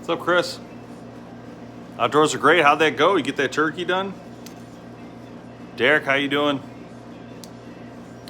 What's up, Chris? Outdoors are great. How'd that go? You get that turkey done? Derek, how you doing?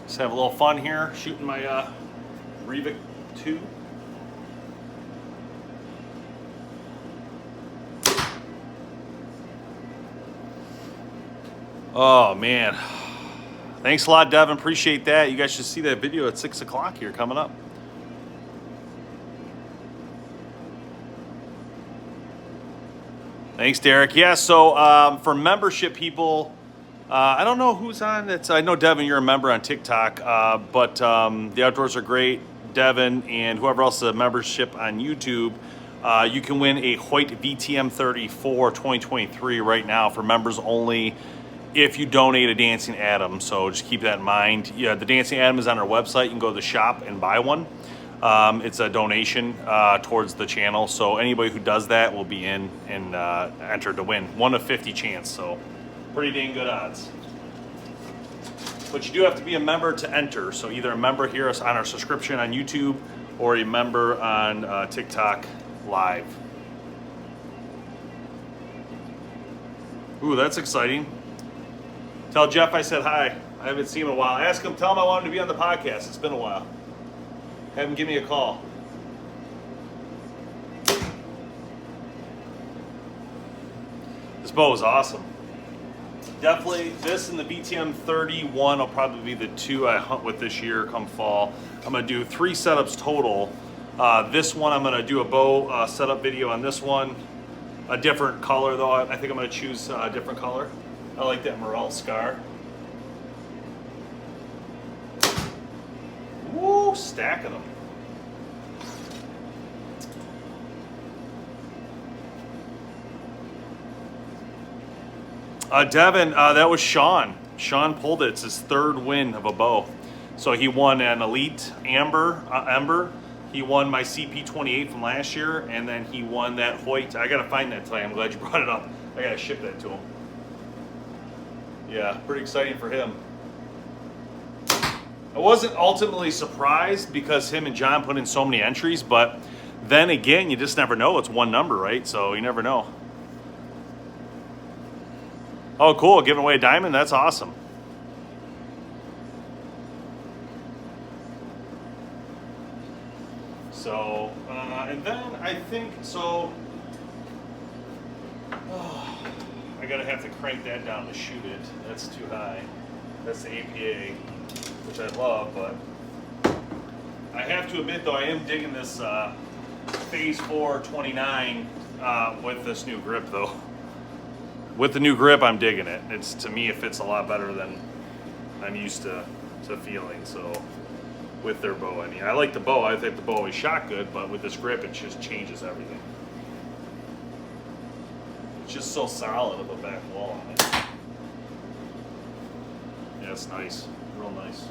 Just have a little fun here, shooting my Revic 2. Oh, man. Thanks a lot, Devin. Appreciate that. You guys should see that video at 6 o'clock here coming up. Thanks, Derek. Yeah, so for membership people, I don't know who's on. I know, Devin, you're a member on TikTok, but the Outdoors Are Great, Devin, and whoever else is a membership on YouTube, you can win a Hoyt VTM 34 2023 right now for members only if you donate a Dancing Atom. So just keep that in mind. Yeah, the Dancing Atom is on our website. You can go to the shop and buy one. It's a donation towards the channel, so anybody who does that will be in and entered to win. 1 of 50 chance, so pretty dang good odds. But you do have to be a member to enter, so either a member here on our subscription on YouTube or a member on TikTok Live. Ooh, that's exciting. Tell Jeff I said hi. I haven't seen him in a while. Ask him, tell him I want him to be on the podcast. It's been a while. Have him give me a call. This bow is awesome. Definitely, this and the VTM 31 will probably be the two I hunt with this year come fall. I'm going to do 3 setups total. This one, I'm going to do a bow setup video on this one. A different color, though. I think I'm going to choose a different color. I like that Morel Scar. Woo, stacking them. Devin, that was Sean. Sean pulled it. It's his 3rd win of a bow. So he won an Elite Ember. He won my CP28 from last year, and then he won that Hoyt. I gotta find that today. I'm glad you brought it up. I gotta ship that to him. Yeah, pretty exciting for him. I wasn't ultimately surprised because him and John put in so many entries, but then again, you just never know. It's one number, right? So you never know. Oh, cool. Giving away a diamond? That's awesome. So, and then I think, so, I gotta have to crank that down to shoot it. That's too high. That's the APA, which I love, but I have to admit, though, I am digging this Phase 4 29 with this new grip, though. With the new grip, I'm digging it. It's, to me, it fits a lot better than I'm used to feeling. So, with their bow, I mean, I like the bow. I think the bow always shot good, but with this grip, it just changes everything. It's just so solid of a back wall on it. Yeah, it's nice, real nice.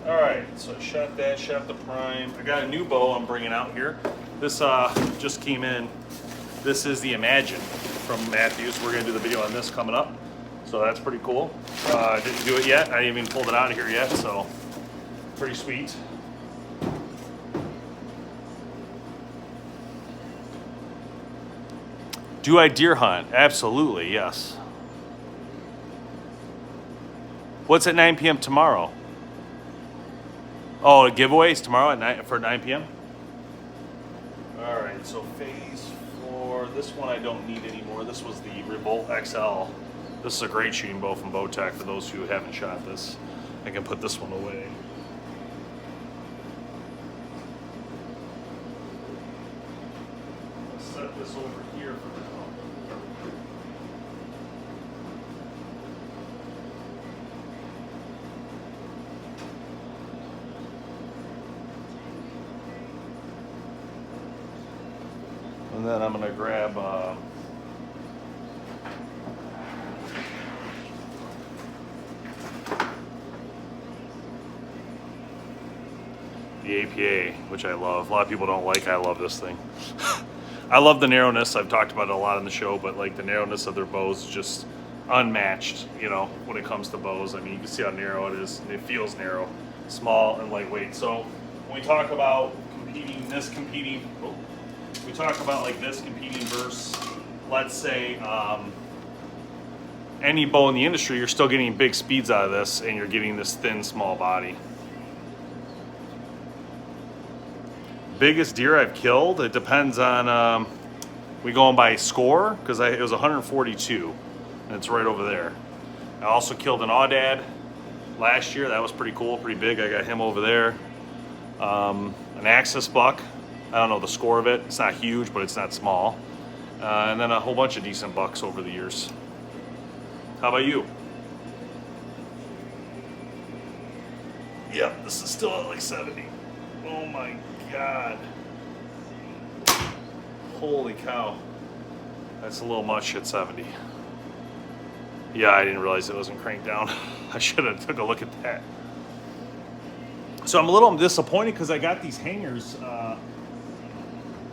All right, so I shot that, shot the prime. I got a new bow I'm bringing out here. This just came in. This is the Imagine from Matthews. We're gonna do the video on this coming up. So that's pretty cool. I didn't do it yet. I didn't even pull it out of here yet, so pretty sweet. Do I deer hunt? Absolutely, yes. What's at 9 p.m. tomorrow? Oh, giveaways tomorrow at 9 p.m.? All right, so Phase 4. This one I don't need anymore. This was the Revolt XL. This is a great shooting bow from Bowtech for those who haven't shot this. I can put this one away. Let's set this over here for now. And then I'm gonna grab the APA, which I love. A lot of people don't like. I love this thing. I love the narrowness. I've talked about it a lot on the show, but like the narrowness of their bows is just unmatched, you know, when it comes to bows. I mean, you can see how narrow it is. It feels narrow, small and lightweight. So when we talk about we talk about like this competing versus, let's say, any bow in the industry, you're still getting big speeds out of this, and you're getting this thin, small body. Biggest deer I've killed, it depends on, we going by score, because it was 142, and it's right over there. I also killed an aoudad last year. That was pretty cool, pretty big. I got him over there. An axis buck. I don't know the score of it. It's not huge, but it's not small. And then a whole bunch of decent bucks over the years. How about you? Yep, this is still at like 70. Oh my God. Holy cow. That's a little much at 70. Yeah, I didn't realize it wasn't cranked down. I should have took a look at that. So I'm a little disappointed because I got these hangers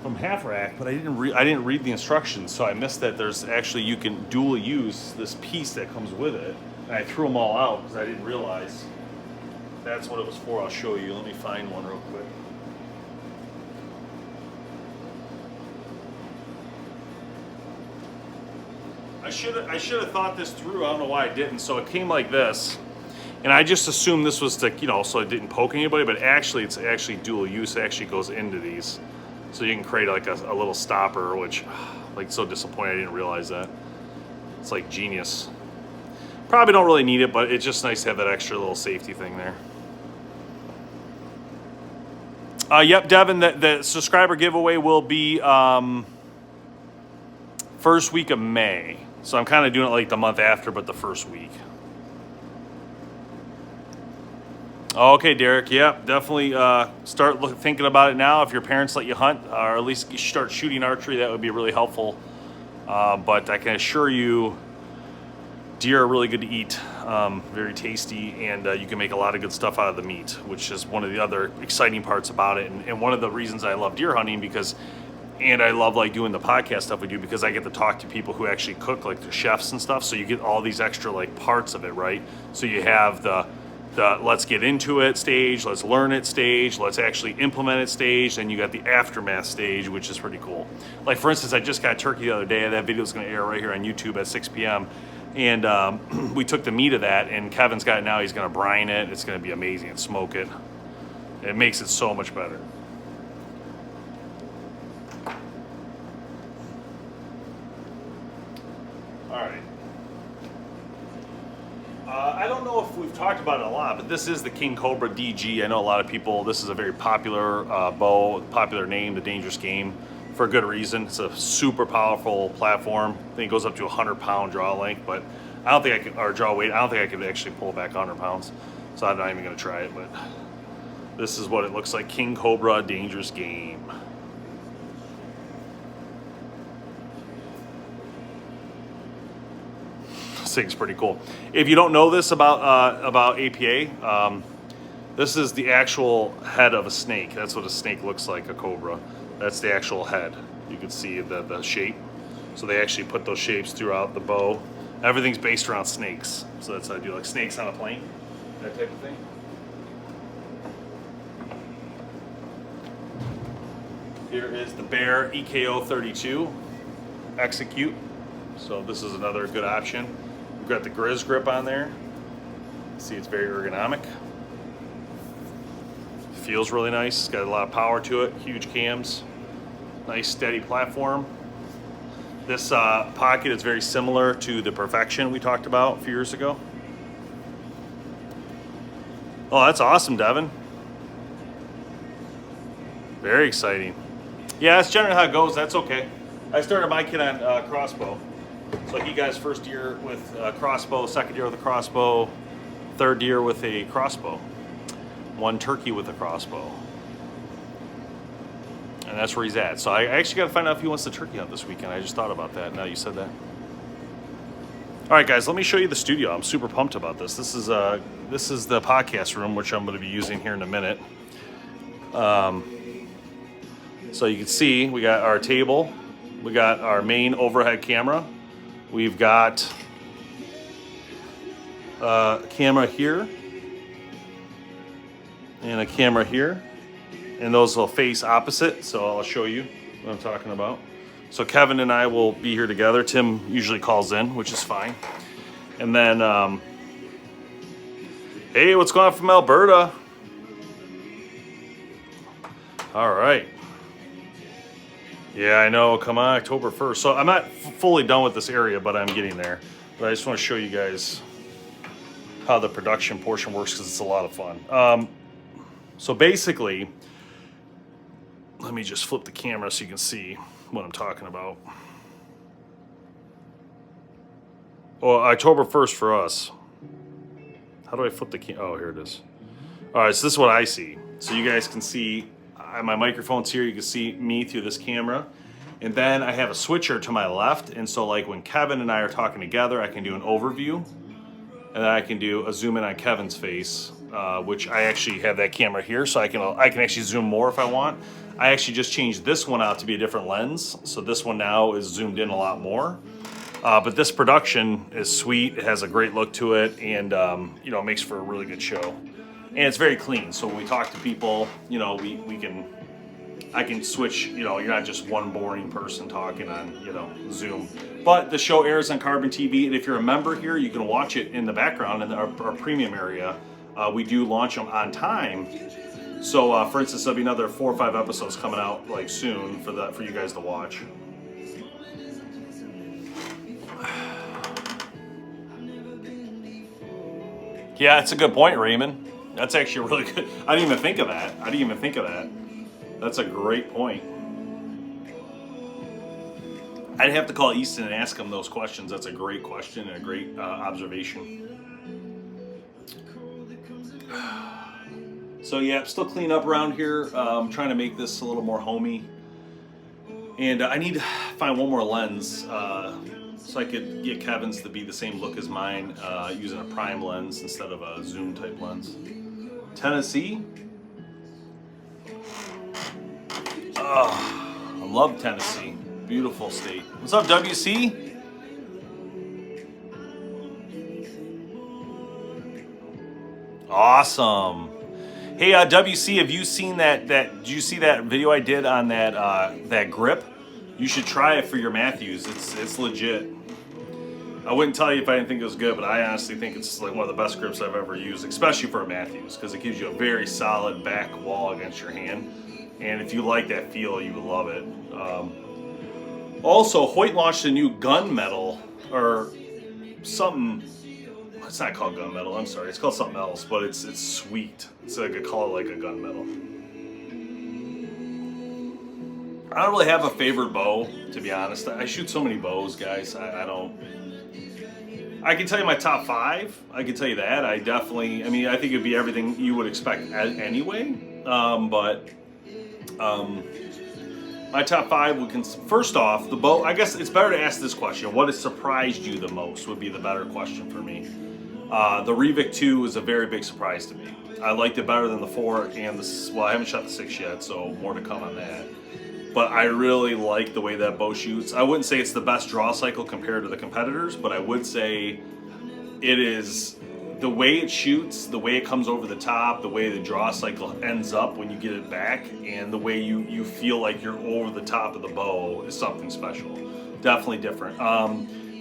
from Half Rack, but I didn't read the instructions, so I missed that there's actually, you can dual use this piece that comes with it. And I threw them all out because I didn't realize that's what it was for. I'll show you. Let me find one real quick. I should have thought this through. I don't know why I didn't. So it came like this, and I just assumed this was to, you know, so it didn't poke anybody, but actually it's actually dual use. It actually goes into these. So you can create like a little stopper, which, like, so disappointed I didn't realize that. It's like genius. Probably don't really need it, but it's just nice to have that extra little safety thing there. Yep, Devin, the subscriber giveaway will be first week of May. So I'm kind of doing it like the month after, but the first week. Okay, Derek. Yep, definitely start thinking about it now. If your parents let you hunt, or at least start shooting archery, that would be really helpful. But I can assure you, deer are really good to eat, very tasty, and you can make a lot of good stuff out of the meat, which is one of the other exciting parts about it. And one of the reasons I love deer hunting, and I love like doing the podcast stuff we do, because I get to talk to people who actually cook, like the chefs and stuff. So you get all these extra like parts of it, right? So you have the let's get into it stage, let's learn it stage, let's actually implement it stage, and you got the aftermath stage, which is pretty cool. Like, for instance, I just got turkey the other day. That video is going to air right here on YouTube at 6 p.m. And we took the meat of that, and Kevin's got it now. He's going to brine it. It's going to be amazing, and smoke it. It makes it so much better. All right. I don't know if we've talked about it a lot, but this is the King Cobra DG. I know a lot of people, this is a very popular bow, popular name, the Dangerous Game, for a good reason. It's a super powerful platform. I think it goes up to 100-pound draw length, but I don't think I could, or draw weight, I don't think I could actually pull back 100 pounds. So I'm not even gonna try it, but this is what it looks like. King Cobra Dangerous Game. Thing's pretty cool. If you don't know this about APA, this is the actual head of a snake. That's what a snake looks like, a cobra. That's the actual head. You can see the shape. So they actually put those shapes throughout the bow. Everything's based around snakes. So that's how I do, like snakes on a plane, that type of thing. Here is the Bear EKO 32 Execute. So this is another good option. We've got the Grizz grip on there. See, it's very ergonomic. Feels really nice. It's got a lot of power to it. Huge cams. Nice steady platform. This pocket is very similar to the Perfection we talked about a few years ago. Oh, that's awesome, Devin. Very exciting. Yeah, that's generally how it goes. That's okay. I started my kid on crossbow. So he got his first year with a crossbow, second year with a crossbow, third year with a crossbow, one turkey with a crossbow. And that's where he's at. So I actually got to find out if he wants to turkey hunt this weekend. I just thought about that now you said that. All right, guys, let me show you the studio. I'm super pumped about this. This is the podcast room, which I'm going to be using here in a minute. So you can see we got our table. We got our main overhead camera. We've got a camera here and a camera here. and those will face opposite. So I'll show you what I'm talking about. So Kevin and I will be here together. Tim usually calls in, which is fine. And then, hey, what's going on from Alberta? All right. Yeah, I know. Come on, October 1st. So I'm not fully done with this area, but I'm getting there. But I just want to show you guys how the production portion works because it's a lot of fun. So basically, let me just flip the camera so you can see what I'm talking about. Well, October 1st for us. How do I flip the camera? Oh, here it is. All right, so this is what I see. So you guys can see my microphone's here. You can see me through this camera. And then I have a switcher to my left. And so like when Kevin and I are talking together, I can do an overview. And then I can do a zoom in on Kevin's face, which I actually have that camera here. So I can actually zoom more if I want. I actually just changed this one out to be a different lens. So this one now is zoomed in a lot more. But this production is sweet. It has a great look to it. And, you know, it makes for a really good show. And it's very clean. So when we talk to people, you know, I can switch, you know, you're not just one boring person talking on, you know, Zoom. But the show airs on Carbon TV, and if you're a member here, you can watch it in the background in our premium area. We do launch them on time. So, for instance, there'll be another 4 or 5 episodes coming out like soon for you guys to watch. Yeah, it's a good point, Raymond. That's actually really good. I didn't even think of that. That's a great point. I'd have to call Easton and ask him those questions. That's a great question and a great observation. So yeah, I'm still cleaning up around here. I'm trying to make this a little more homey. And I need to find one more lens so I could get Kevin's to be the same look as mine using a prime lens instead of a zoom type lens. Tennessee. Oh, I love Tennessee. Beautiful state. What's up, WC? Awesome. Hey, WC, have you seen that? Did you see that video I did on that grip? You should try it for your Matthews. It's legit. I wouldn't tell you if I didn't think it was good, but I honestly think it's like one of the best grips I've ever used, especially for a Matthews, because it gives you a very solid back wall against your hand. And if you like that feel, you would love it. Also, Hoyt launched a new gunmetal, or something. It's not called gunmetal. I'm sorry. It's called something else, but it's sweet. It's like call it like a gunmetal. I don't really have a favorite bow, to be honest. I shoot so many bows, guys. I don't. I can tell you my top 5. I can tell you that. I mean, I think it'd be everything you would expect anyway. My top 5 would first off, the bow. I guess it's better to ask this question. What has surprised you the most would be the better question for me. The Revic 2 is a very big surprise to me. I liked it better than the 4 and the. Well, I haven't shot the 6 yet, so more to come on that. But I really like the way that bow shoots. I wouldn't say it's the best draw cycle compared to the competitors, but I would say it is the way it shoots, the way it comes over the top, the way the draw cycle ends up when you get it back, and the way you feel like you're over the top of the bow is something special. Definitely different.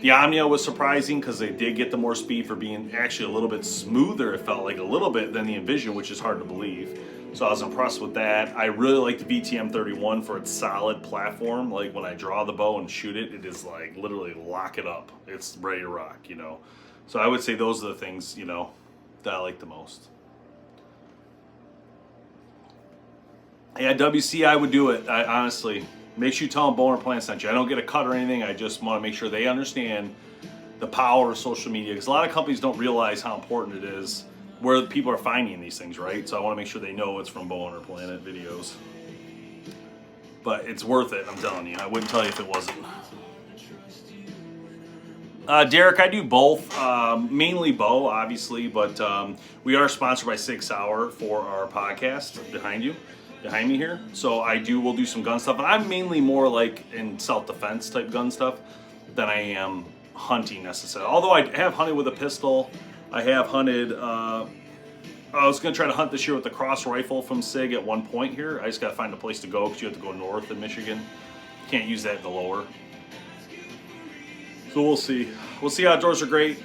The Omnia was surprising because they did get the more speed for being actually a little bit smoother, it felt like a little bit, than the Envision, which is hard to believe. So I was impressed with that. I really like the VTM31 for its solid platform. Like when I draw the bow and shoot it, it is like literally lock it up. It's ready to rock, you know. So I would say those are the things, you know, that I like the most. Yeah, WC, I would do it. I honestly, make sure you tell them BowHunterPlanet sent you. I don't get a cut or anything. I just want to make sure they understand the power of social media, because a lot of companies don't realize how important it is where people are finding these things, right? So I want to make sure they know it's from BowHunterPlanet videos. But it's worth it, I'm telling you. I wouldn't tell you if it wasn't. Derek, I do both. Mainly bow, obviously, but we are sponsored by 6 Hour for our podcast behind me here. So we'll do some gun stuff. And I'm mainly more like in self-defense type gun stuff than I am hunting necessarily. Although I have hunted with a pistol. I have hunted I was going to try to hunt this year with the cross rifle from SIG at one point here. I just got to find a place to go because you have to go north in Michigan. Can't use that in the lower. So we'll see. We'll see. Outdoors are great.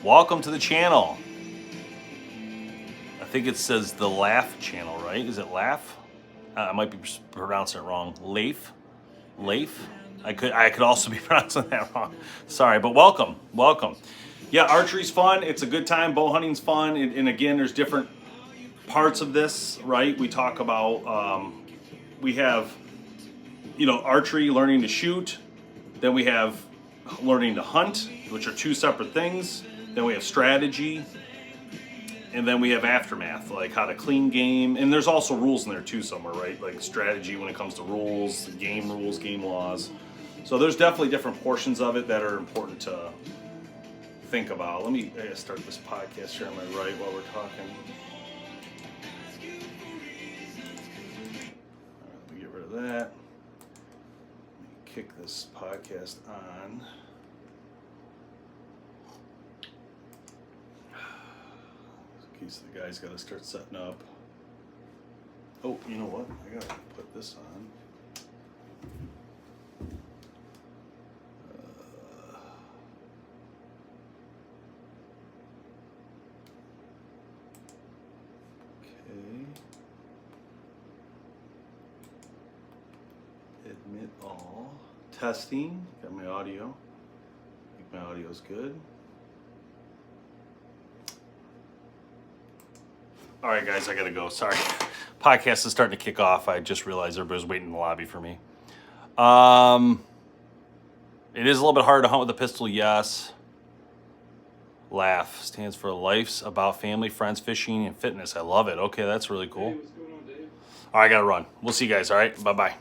Welcome to the channel. I think it says the Laugh channel, right? Is it Laugh? I might be pronouncing it wrong. Leif? I could also be pronouncing that wrong. Sorry, but welcome. Yeah, archery's fun. It's a good time. Bow hunting's fun. And again, there's different parts of this, right? We talk about, we have, archery, learning to shoot. Then we have learning to hunt, which are two separate things. Then we have strategy, and then we have aftermath, like how to clean game. And there's also rules in there too somewhere, right? Like strategy when it comes to rules, game laws. So there's definitely different portions of it that are important to think about. Let me start this podcast here on my right while we're talking. All right, let me get rid of that. Let me kick this podcast on. The guy's got to start setting up. Oh, you know what? I gotta put this on. Okay. Admit all. Testing. Got my audio. I think my audio's good. All right, guys, I gotta go. Sorry. Podcast is starting to kick off. I just realized everybody's waiting in the lobby for me. It is a little bit harder to hunt with a pistol, yes. Laugh stands for Life's About Family, Friends, Fishing, and Fitness. I love it. Okay, that's really cool. Hey, what's going on, Dave? All right, I gotta run. We'll see you guys, all right? Bye-bye.